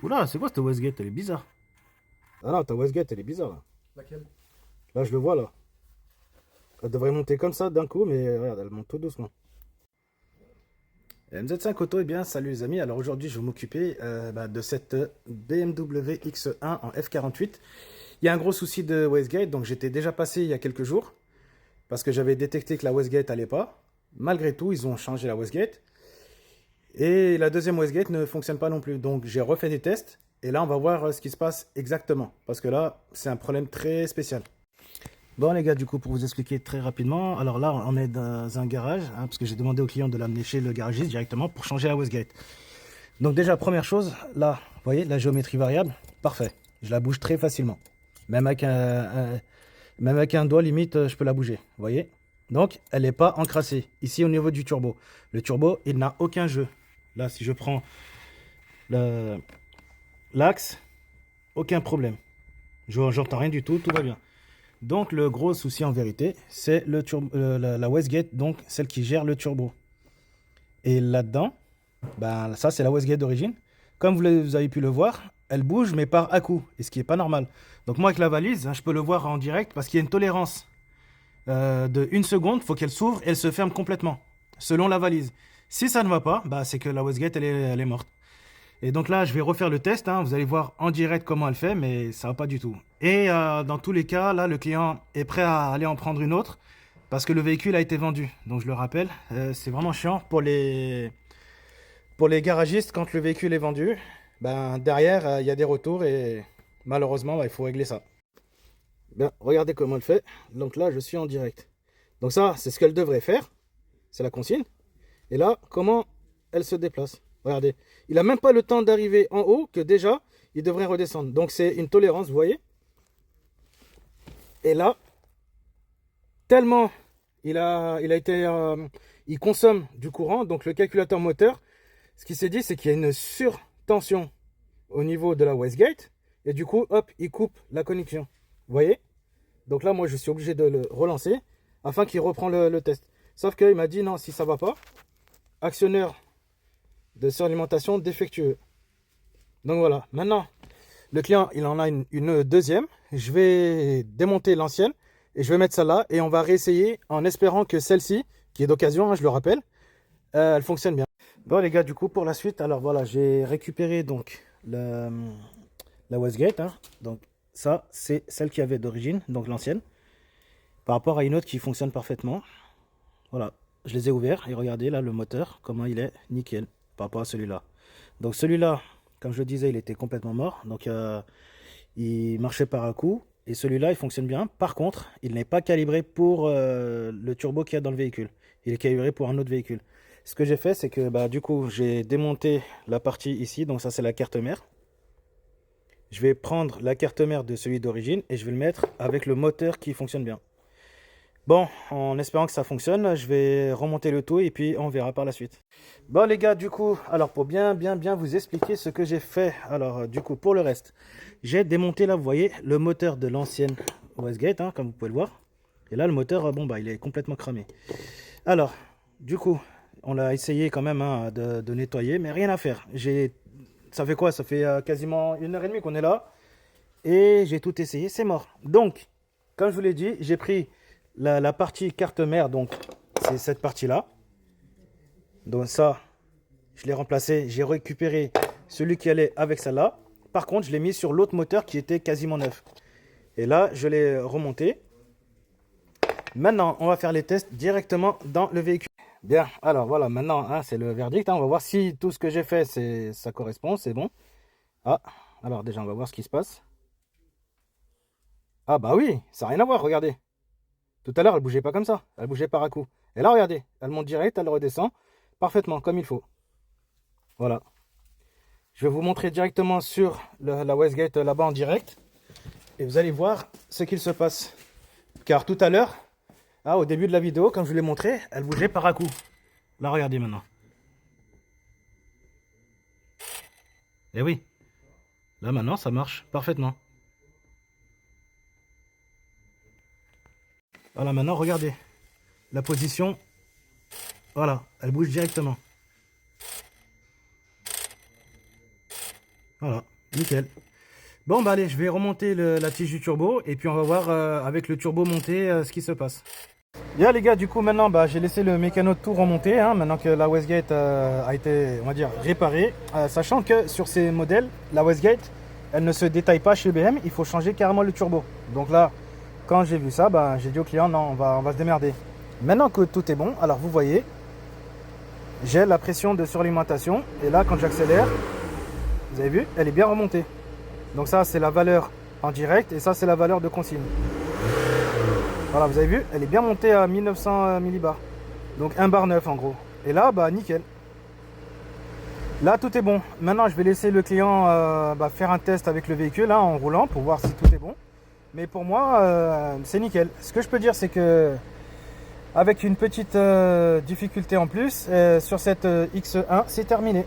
Oula, c'est quoi cette Westgate? Elle est bizarre. Ah non, ta Westgate, elle est bizarre là. Laquelle? Là, je le vois là. Elle devrait monter comme ça d'un coup, mais regarde, elle monte tout doucement. MZ5 Auto, eh bien, salut les amis. Alors aujourd'hui, je vais m'occuper de cette BMW X1 en F48. Il y a un gros souci de Westgate, donc j'étais déjà passé il y a quelques jours parce que j'avais détecté que la Westgate allait pas. Malgré tout, ils ont changé la Westgate. Et la deuxième Westgate ne fonctionne pas non plus. Donc j'ai refait des tests et là, on va voir ce qui se passe exactement parce que là, c'est un problème très spécial. Bon les gars, du coup pour vous expliquer très rapidement, alors là on est dans un garage, parce que j'ai demandé au client de l'amener chez le garagiste directement pour changer la Westgate. Donc déjà première chose, là, vous voyez la géométrie variable, parfait, je la bouge très facilement. Même avec même avec un doigt limite, je peux la bouger, vous voyez. Donc elle n'est pas encrassée. Ici au niveau du turbo, le turbo il n'a aucun jeu. Là si je prends l'axe, aucun problème. J'entends rien du tout, tout va bien. Donc le gros souci en vérité, c'est la Westgate, donc celle qui gère le turbo. Et là-dedans, ben, ça c'est la Westgate d'origine. Comme vous avez pu le voir, elle bouge mais par à-coup, et ce qui n'est pas normal. Donc moi avec la valise, hein, je peux le voir en direct parce qu'il y a une tolérance de 1 seconde, il faut qu'elle s'ouvre et elle se ferme complètement, selon la valise. Si ça ne va pas, bah, c'est que la Westgate elle est morte. Et donc là, je vais refaire le test, hein. Vous allez voir en direct comment elle fait, mais ça va pas du tout. Et dans tous les cas, là, le client est prêt à aller en prendre une autre parce que le véhicule a été vendu. Donc je le rappelle, c'est vraiment chiant pour les garagistes quand le véhicule est vendu. Ben, derrière, il y a des retours et malheureusement, il faut régler ça. Bien, regardez comment elle fait. Donc là, je suis en direct. Donc ça, c'est ce qu'elle devrait faire. C'est la consigne. Et là, comment elle se déplace. Regardez, il n'a même pas le temps d'arriver en haut que déjà, il devrait redescendre. Donc c'est une tolérance, vous voyez. Et là, tellement il consomme du courant, donc le calculateur moteur, ce qu'il s'est dit, c'est qu'il y a une surtension au niveau de la Westgate. Et du coup, hop, il coupe la connexion. Vous voyez. Donc là, moi, je suis obligé de le relancer afin qu'il reprend le test. Sauf qu'il m'a dit non, si ça va pas, actionneur de suralimentation défectueux. Donc voilà, maintenant, le client, il en a une deuxième. Je vais démonter l'ancienne et je vais mettre celle-là et on va réessayer en espérant que celle-ci, qui est d'occasion, hein, je le rappelle, elle fonctionne bien. Bon les gars, du coup pour la suite, alors voilà, j'ai récupéré donc la Westgate, hein. Donc ça, c'est celle qui avait d'origine, donc l'ancienne, par rapport à une autre qui fonctionne parfaitement. Voilà, je les ai ouverts et regardez là le moteur, comment il est nickel par rapport à celui-là. Donc celui-là, comme je le disais, il était complètement mort. Donc il marchait par à coup. Et celui-là, il fonctionne bien. Par contre, il n'est pas calibré pour le turbo qu'il y a dans le véhicule. Il est calibré pour un autre véhicule. Ce que j'ai fait, c'est que du coup, j'ai démonté la partie ici. Donc ça, c'est la carte mère. Je vais prendre la carte mère de celui d'origine et je vais le mettre avec le moteur qui fonctionne bien. Bon, en espérant que ça fonctionne, je vais remonter le tout et puis on verra par la suite. Bon les gars, du coup, alors pour bien vous expliquer ce que j'ai fait, alors du coup pour le reste, j'ai démonté là, vous voyez, le moteur de l'ancienne Westgate, hein, comme vous pouvez le voir. Et là le moteur, il est complètement cramé. Alors, du coup, on a essayé quand même hein, de nettoyer, mais rien à faire. Ça fait quoi? Ça fait quasiment 1 heure et demie qu'on est là. Et j'ai tout essayé, c'est mort. Donc, comme je vous l'ai dit, j'ai pris la partie carte mère, donc c'est cette partie-là. Donc ça, je l'ai remplacé, j'ai récupéré celui qui allait avec celle-là. Par contre, je l'ai mis sur l'autre moteur qui était quasiment neuf. Et là, je l'ai remonté. Maintenant, on va faire les tests directement dans le véhicule. Bien, alors voilà, maintenant, hein, c'est le verdict. Hein. On va voir si tout ce que j'ai fait, ça correspond, c'est bon. Ah, alors déjà, on va voir ce qui se passe. Ah bah oui, ça n'a rien à voir, regardez. Tout à l'heure, elle bougeait pas comme ça. Elle bougeait par à coup. Et là, regardez, elle monte direct, elle redescend parfaitement, comme il faut. Voilà. Je vais vous montrer directement sur la Westgate là-bas en direct. Et vous allez voir ce qu'il se passe. Car tout à l'heure, au début de la vidéo, comme je vous l'ai montré, elle bougeait par à coup. Là, regardez maintenant. Et oui, là maintenant, ça marche parfaitement. Voilà, maintenant, regardez. La position, voilà, elle bouge directement. Voilà, nickel. Bon, bah allez, je vais remonter la tige du turbo et puis on va voir avec le turbo monté ce qui se passe. Bien les gars, du coup maintenant bah, j'ai laissé le mécano tout remonter, hein, maintenant que la Westgate a été, on va dire, réparée. Sachant que sur ces modèles, la Westgate, elle ne se détaille pas chez BM, il faut changer carrément le turbo. Donc là, quand j'ai vu ça, bah, j'ai dit au client, non, on va se démerder. Maintenant que tout est bon, alors vous voyez, j'ai la pression de suralimentation. Et là, quand j'accélère, vous avez vu, elle est bien remontée. Donc ça, c'est la valeur en direct et ça, c'est la valeur de consigne. Voilà, vous avez vu, elle est bien montée à 1900 millibars. Donc 1 bar 9 en gros. Et là, bah nickel. Là, tout est bon. Maintenant, je vais laisser le client faire un test avec le véhicule hein, en roulant pour voir si tout est bon. Mais pour moi, c'est nickel. Ce que je peux dire, c'est que avec une petite difficulté en plus, sur cette X1, c'est terminé.